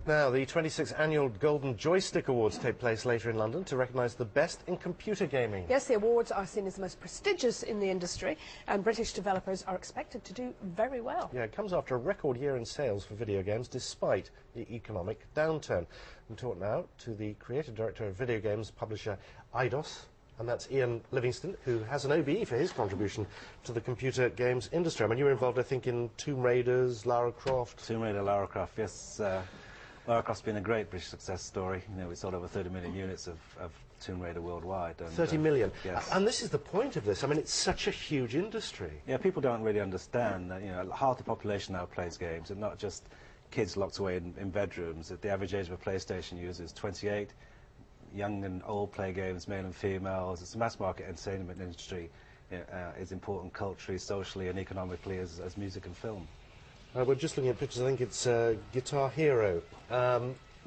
Now, the 26th annual Golden Joystick Awards take place later in London to recognise the best in computer gaming. Yes, the awards are seen as the most prestigious in the industry, and British developers are expected to do very well. Yeah, it comes after a record year in sales for video games despite the economic downturn. We talk now to the creative director of video games publisher Eidos, and that's Ian Livingston, who has an OBE for his contribution to the computer games industry. I mean, you were involved, I think, in Tomb Raiders, Lara Croft. Tomb Raider, Lara Croft, yes. Lara Croft's been a great British success story. You know, we sold over 30 million units of Tomb Raider worldwide. And, 30 million? Yes. And this is the point of this. I mean, it's such a huge industry. Yeah, people don't really understand that, you know, half the population now plays games, and not just kids locked away in bedrooms. The average age of a PlayStation user is 28. Young and old play games, male and females. It's a mass market entertainment industry. Is important culturally, socially and economically as music and film. We're just looking at pictures. I think it's Guitar Hero.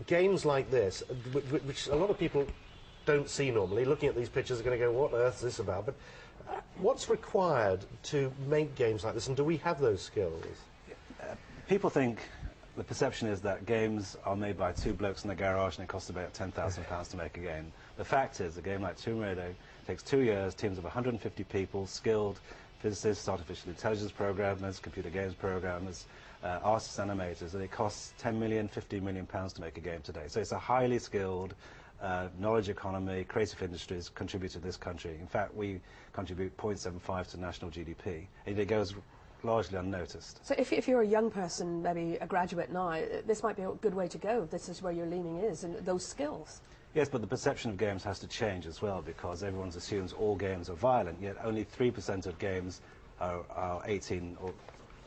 Games like this, which a lot of people don't see normally, looking at these pictures are going to go, what on earth is this about? But what's required to make games like this, and do we have those skills? People think, the perception is that games are made by two blokes in the garage and it costs about £10,000 to make a game. The fact is, a game like Tomb Raider takes 2 years, teams of 150 people, skilled physicists, artificial intelligence programmers, computer games programmers, artists, animators, and it costs 10 million, 15 million pounds to make a game today. So it's a highly skilled knowledge economy, creative industries contribute to this country. In fact, we contribute 0.75 to national GDP, and it goes largely unnoticed. So if you're a young person, maybe a graduate now, this might be a good way to go. This is where your leaning is, and those skills. Yes, but the perception of games has to change as well, because everyone assumes all games are violent, yet only 3% of games are 18 or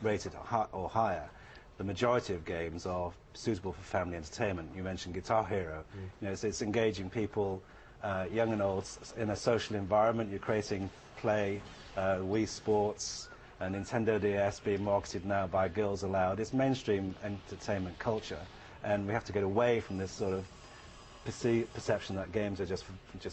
rated or higher. The majority of games are suitable for family entertainment. You mentioned Guitar Hero. You know, it's engaging people, young and old, in a social environment. You're creating play, Wii Sports, Nintendo DS being marketed now by Girls Aloud. It's mainstream entertainment culture, and we have to get away from this sort of perception that games are just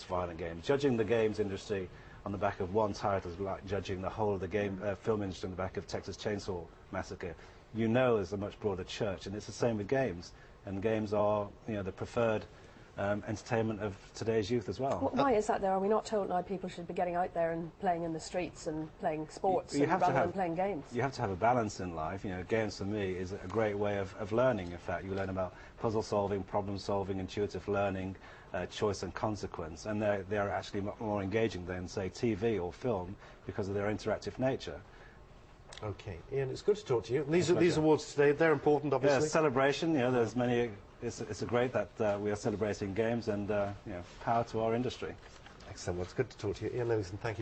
violent games. Judging the games industry on the back of one title is like judging the whole of the film industry on the back of Texas Chainsaw Massacre. You know, there's a much broader church, and it's the same with games. And games are, you know, the preferred entertainment of today's youth as well. Why is that, though? Are we not told now people should be getting out there and playing in the streets and playing sports rather than playing games? You have to have a balance in life. You know, games for me is a great way of learning. In fact, you learn about puzzle solving, problem solving, intuitive learning, choice and consequence, and they're actually more engaging than, say, TV or film because of their interactive nature. Okay, Ian, it's good to talk to you. These awards today, they're important, obviously. Yeah, celebration. You know, there's many. It's great that we are celebrating games, and you know, power to our industry. Excellent. Well, it's good to talk to you, Ian Livingston. Thank you.